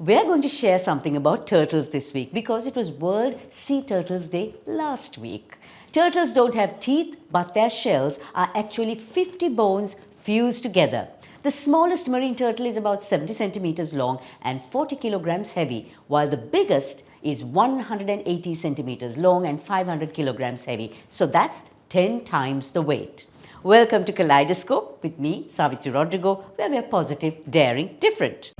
We're going to share something about turtles this week because it was World Sea Turtles Day last week. Turtles don't have teeth, but their shells are actually 50 bones fused together. The smallest marine turtle is about 70 centimeters long and 40 kilograms heavy, while the biggest is 180 centimeters long and 500 kilograms heavy. So that's 10 times the weight. Welcome to Kaleidoscope with me, Savithri Rodrigo, where we are positive, daring, different.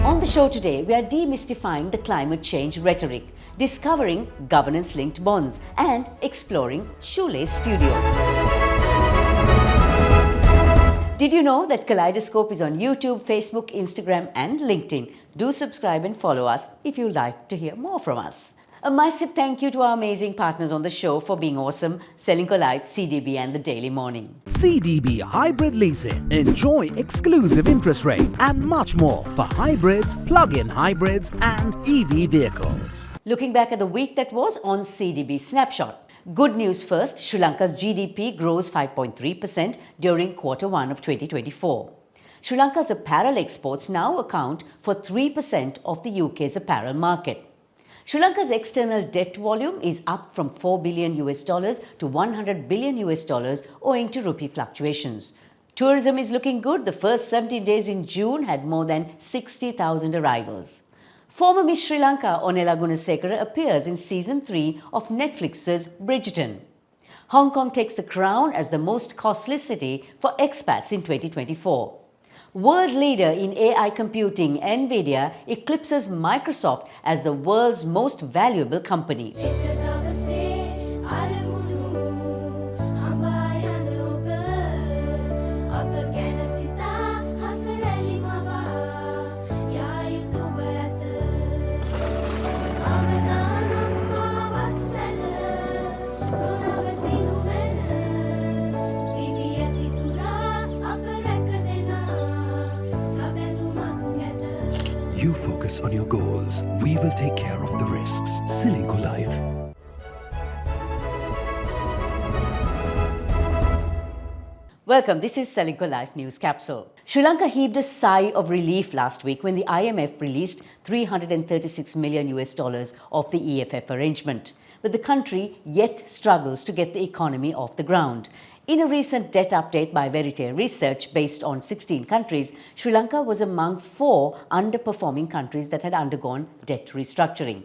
On the show today, we are demystifying the climate change rhetoric, discovering governance-linked bonds, and exploring Shoelace Studio. Did you know that Kaleidoscope is on YouTube, Facebook, Instagram, and LinkedIn? Do subscribe and follow us if you'd like to hear more from us. A massive thank you to our amazing partners on the show for being awesome: Selingco Life, CDB, and the Daily Morning. CDB Hybrid Leasing. Enjoy exclusive interest rate and much more for hybrids, plug-in hybrids, and EV vehicles. Looking back at the week that was on CDB Snapshot. Good news first, Sri Lanka's GDP grows 5.3% during Q1 of 2024. Sri Lanka's apparel exports now account for 3% of the UK's apparel market. Sri Lanka's external debt volume is up from $4 billion to $100 billion owing to rupee fluctuations. Tourism is looking good. The first 70 days in June had more than 60,000 arrivals. Former Miss Sri Lanka Onela Gunasekara appears in Season 3 of Netflix's Bridgerton. Hong Kong takes the crown as the most costly city for expats in 2024. World leader in AI computing, Nvidia eclipses Microsoft as the world's most valuable company. You focus on your goals. We will take care of the risks. Selingco Life. Welcome, this is Selingco Life News Capsule. Sri Lanka heaved a sigh of relief last week when the IMF released $336 million of the EFF arrangement. But the country yet struggles to get the economy off the ground. In a recent debt update by Verite Research based on 16 countries, Sri Lanka was among 4 underperforming countries that had undergone debt restructuring.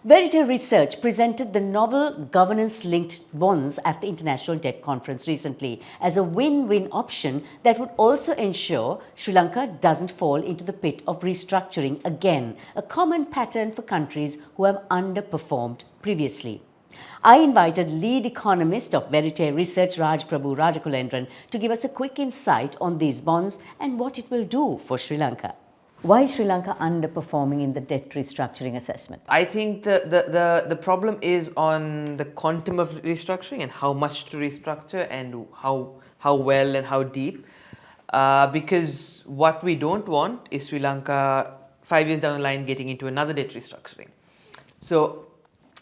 Verite Research presented the novel governance-linked bonds at the International Debt Conference recently as a win-win option that would also ensure Sri Lanka doesn't fall into the pit of restructuring again, a common pattern for countries who have underperformed previously. I invited lead economist of Verite Research, Raj Prabhu Rajakulendran, to give us a quick insight on these bonds and what it will do for Sri Lanka. Why is Sri Lanka underperforming in the debt restructuring assessment? I think the problem is on the quantum of restructuring and how much to restructure and how well and how deep. Because what we don't want is Sri Lanka 5 years down the line getting into another debt restructuring. So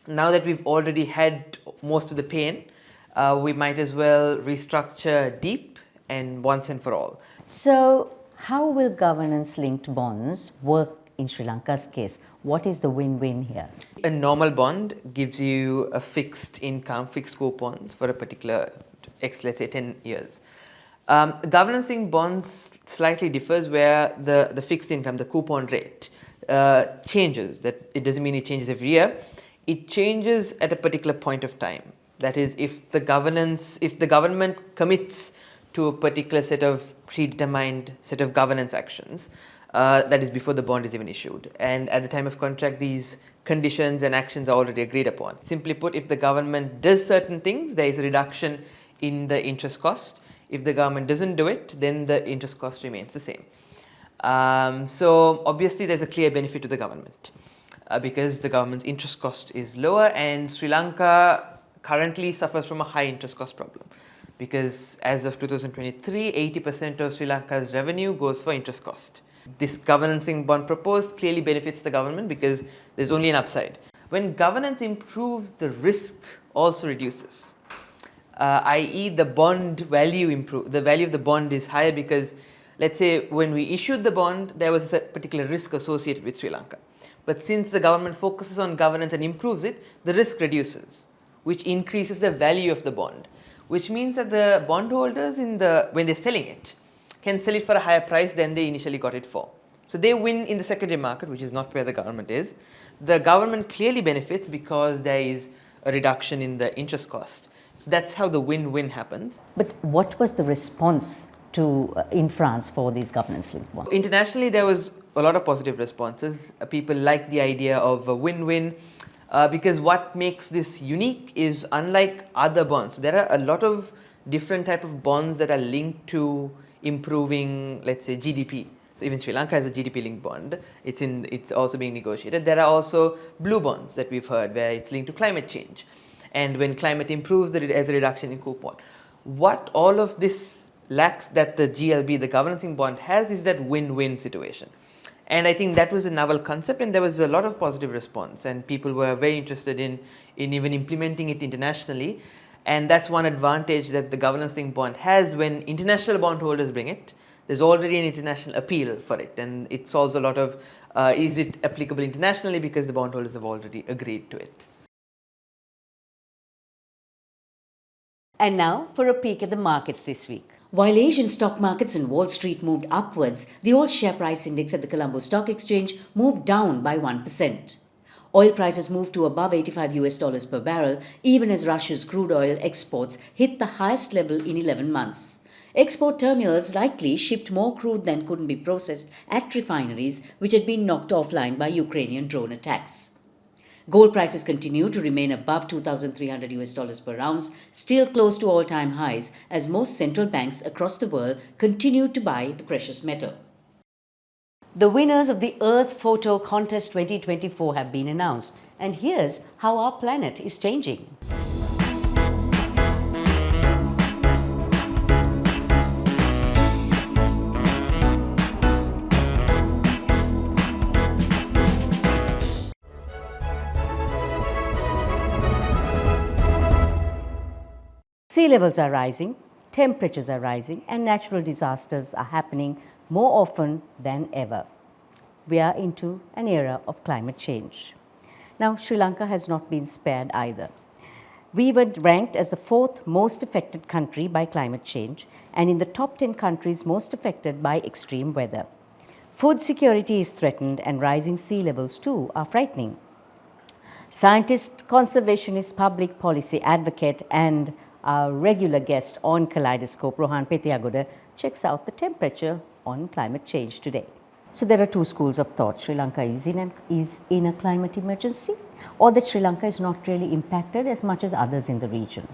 now that we've already had most of the pain, we might as well restructure deep and once and for all. So, how will governance-linked bonds work in Sri Lanka's case? What is the win-win here? A normal bond gives you a fixed income, fixed coupons for a particular let's say 10 years. Governance-linked bonds slightly differs where the fixed income, the coupon rate, changes. That it doesn't mean it changes every year. It changes at a particular point of time. That is, if the government commits to a particular set of predetermined set of governance actions, that is before the bond is even issued. And at the time of contract, these conditions and actions are already agreed upon. Simply put, if the government does certain things, there is a reduction in the interest cost. If the government doesn't do it, then the interest cost remains the same. So obviously there's a clear benefit to the government. Because the government's interest cost is lower, and Sri Lanka currently suffers from a high interest cost problem. Because as of 2023, 80% of Sri Lanka's revenue goes for interest cost. This governance-linked bond proposed clearly benefits the government because there's only an upside. When governance improves, the risk also reduces. i.e. the bond value the value of the bond is higher because let's say when we issued the bond, there was a particular risk associated with Sri Lanka. But since the government focuses on governance and improves it, the risk reduces, which increases the value of the bond, which means that the bondholders when they're selling it, can sell it for a higher price than they initially got it for. So they win in the secondary market, which is not where the government is. The government clearly benefits because there is a reduction in the interest cost. So that's how the win-win happens. But what was the response in France for these governance-linked bonds? Internationally, there was a lot of positive responses. People like the idea of a win-win because what makes this unique is, unlike other bonds, there are a lot of different type of bonds that are linked to improving, let's say, GDP. So even Sri Lanka has a GDP-linked bond. It's also being negotiated. There are also blue bonds that we've heard where it's linked to climate change. And when climate improves, there is a reduction in coupon. What all of this lacks that the GLB, the governing bond, has is that win-win situation. And I think that was a novel concept, and there was a lot of positive response, and people were very interested in even implementing it internationally. And that's one advantage that the governance-linked bond has when international bondholders bring it. There's already an international appeal for it, and it solves a lot of is it applicable internationally, because the bondholders have already agreed to it. And now for a peek at the markets this week. While Asian stock markets and Wall Street moved upwards, the all-share price index at the Colombo Stock Exchange moved down by 1%. Oil prices moved to above $85 per barrel, even as Russia's crude oil exports hit the highest level in 11 months. Export terminals likely shipped more crude than couldn't be processed at refineries, which had been knocked offline by Ukrainian drone attacks. Gold prices continue to remain above $2,300 per ounce, still close to all-time highs, as most central banks across the world continue to buy the precious metal. The winners of the Earth Photo Contest 2024 have been announced, and here's how our planet is changing. Sea levels are rising, temperatures are rising, and natural disasters are happening more often than ever. We are into an era of climate change. Now, Sri Lanka has not been spared either. We were ranked as the 4th most affected country by climate change, and in the top 10 countries most affected by extreme weather. Food security is threatened, and rising sea levels too are frightening. Scientist, conservationist, public policy advocate, and our regular guest on Kaleidoscope, Rohan Pethiyagoda, checks out the temperature on climate change today. So there are two schools of thought. Sri Lanka is in a climate emergency, or that Sri Lanka is not really impacted as much as others in the region.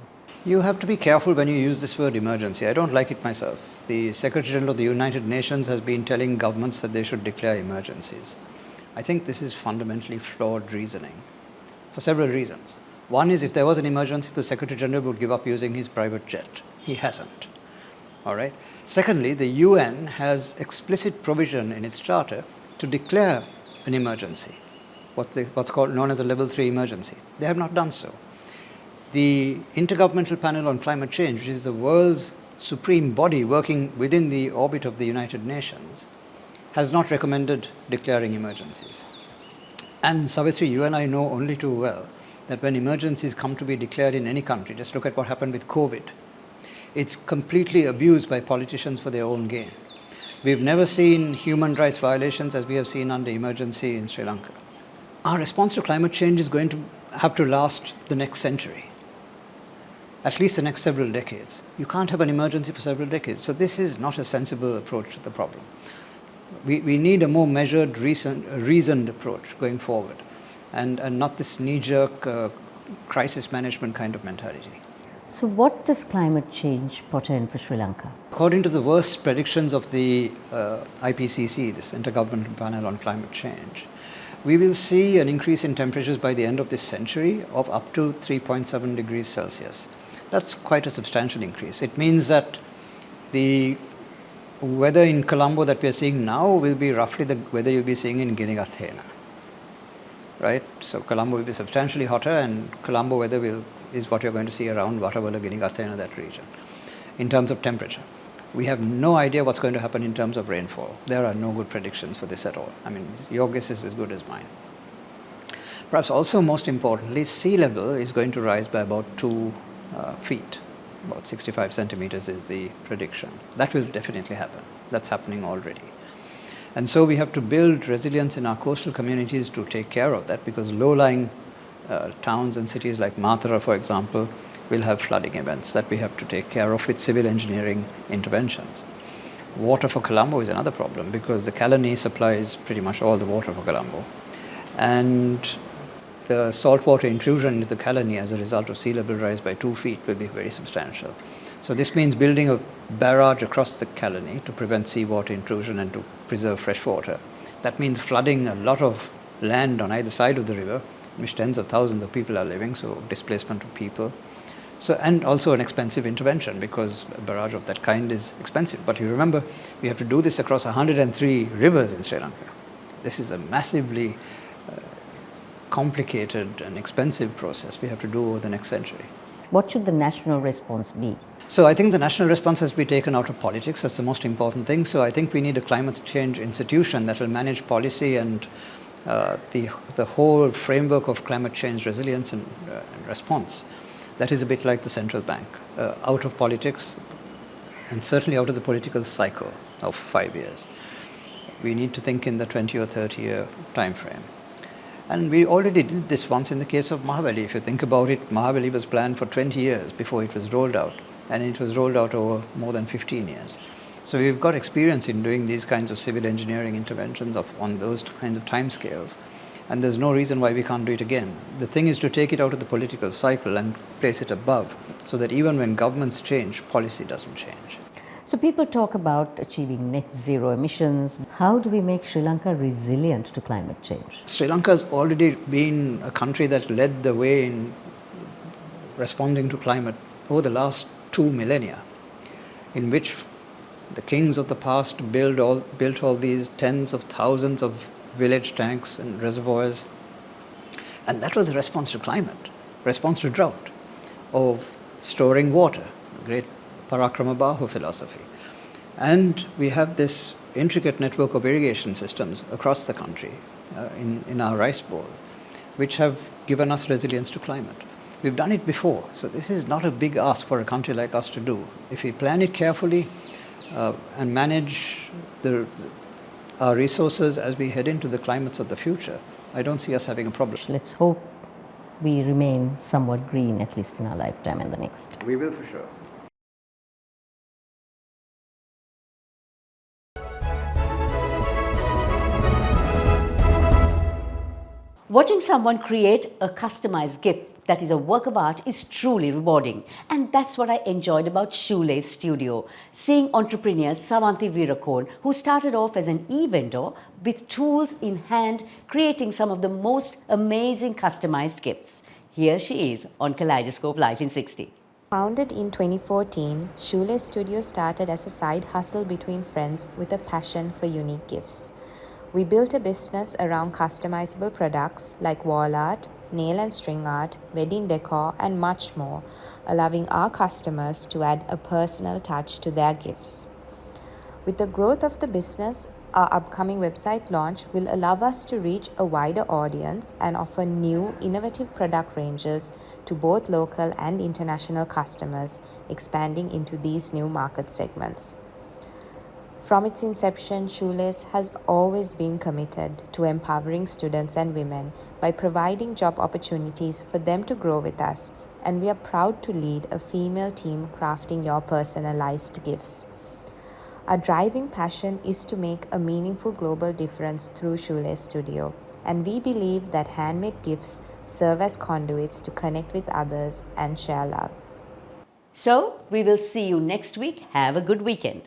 You have to be careful when you use this word emergency. I don't like it myself. The Secretary General of the United Nations has been telling governments that they should declare emergencies. I think this is fundamentally flawed reasoning for several reasons. One is, if there was an emergency, the Secretary General would give up using his private jet. He hasn't. All right. Secondly, the UN has explicit provision in its charter to declare an emergency, what's called known as a level 3 emergency. They have not done so. The Intergovernmental Panel on Climate Change, which is the world's supreme body working within the orbit of the United Nations, has not recommended declaring emergencies. And Savithri, you and I know only too well that when emergencies come to be declared in any country, just look at what happened with COVID. It's completely abused by politicians for their own gain. We've never seen human rights violations as we have seen under emergency in Sri Lanka. Our response to climate change is going to have to last the next century, at least the next several decades. You can't have an emergency for several decades. So this is not a sensible approach to the problem. We need a more measured, reasoned approach going forward, and not this knee-jerk crisis management kind of mentality. So what does climate change portend for Sri Lanka? According to the worst predictions of the IPCC, this Intergovernmental Panel on Climate Change, we will see an increase in temperatures by the end of this century of up to 3.7 degrees Celsius. That's quite a substantial increase. It means that the weather in Colombo that we are seeing now will be roughly the weather you'll be seeing in Guinea Athena. Right? So Colombo will be substantially hotter, and Colombo weather is what you're going to see around Vatavalla, Guinea Athena, that region, in terms of temperature. We have no idea what's going to happen in terms of rainfall. There are no good predictions for this at all. I mean, your guess is as good as mine. Perhaps also most importantly, sea level is going to rise by about 2 feet. About 65 centimeters is the prediction. That will definitely happen. That's happening already. And so we have to build resilience in our coastal communities to take care of that, because low-lying towns and cities like Mathura, for example, will have flooding events that we have to take care of with civil engineering interventions. Water for Colombo is another problem, because the Kalani supplies pretty much all the water for Colombo. And the saltwater intrusion into the Kalani as a result of sea level rise by 2 feet will be very substantial. So this means building a barrage across the Kalani to prevent seawater intrusion and to preserve fresh water. That means flooding a lot of land on either side of the river, in which tens of thousands of people are living, so displacement of people. So, and also an expensive intervention, because a barrage of that kind is expensive. But you remember, we have to do this across 103 rivers in Sri Lanka. This is a massively complicated and expensive process we have to do over the next century. What should the national response be? So I think the national response has to be taken out of politics. That's the most important thing. So I think we need a climate change institution that will manage policy and the whole framework of climate change resilience and response. That is a bit like the central bank, out of politics and certainly out of the political cycle of 5 years. We need to think in the 20 or 30 year time frame. And we already did this once in the case of Mahabali. If you think about it, Mahabali was planned for 20 years before it was rolled out, and it was rolled out over more than 15 years. So we've got experience in doing these kinds of civil engineering interventions on those kinds of timescales, and there's no reason why we can't do it again. The thing is to take it out of the political cycle and place it above, so that even when governments change, policy doesn't change. So people talk about achieving net zero emissions. How do we make Sri Lanka resilient to climate change? Sri Lanka has already been a country that led the way in responding to climate over the last 2 millennia, in which the kings of the past built all these tens of thousands of village tanks and reservoirs. And that was a response to climate, response to drought, of storing water, the great Parakrama Bahu philosophy. And we have this intricate network of irrigation systems across the country in our rice bowl, which have given us resilience to climate. We've done it before, so this is not a big ask for a country like us to do. If we plan it carefully and manage our resources as we head into the climates of the future, I don't see us having a problem. Let's hope we remain somewhat green, at least in our lifetime and the next. We will for sure. Watching someone create a customized gift that is a work of art is truly rewarding. And that's what I enjoyed about Shoelace Studio. Seeing entrepreneur Savithri Rodrigo, who started off as an e-vendor with tools in hand, creating some of the most amazing customized gifts. Here she is on Kaleidoscope Life in 60. Founded in 2014, Shoelace Studio started as a side hustle between friends with a passion for unique gifts. We built a business around customizable products like wall art, nail and string art, wedding decor, and much more, allowing our customers to add a personal touch to their gifts. With the growth of the business, our upcoming website launch will allow us to reach a wider audience and offer new, innovative product ranges to both local and international customers, expanding into these new market segments. From its inception, Shoelace has always been committed to empowering students and women by providing job opportunities for them to grow with us, and we are proud to lead a female team crafting your personalized gifts. Our driving passion is to make a meaningful global difference through Shoelace Studio, and we believe that handmade gifts serve as conduits to connect with others and share love. So, we will see you next week. Have a good weekend.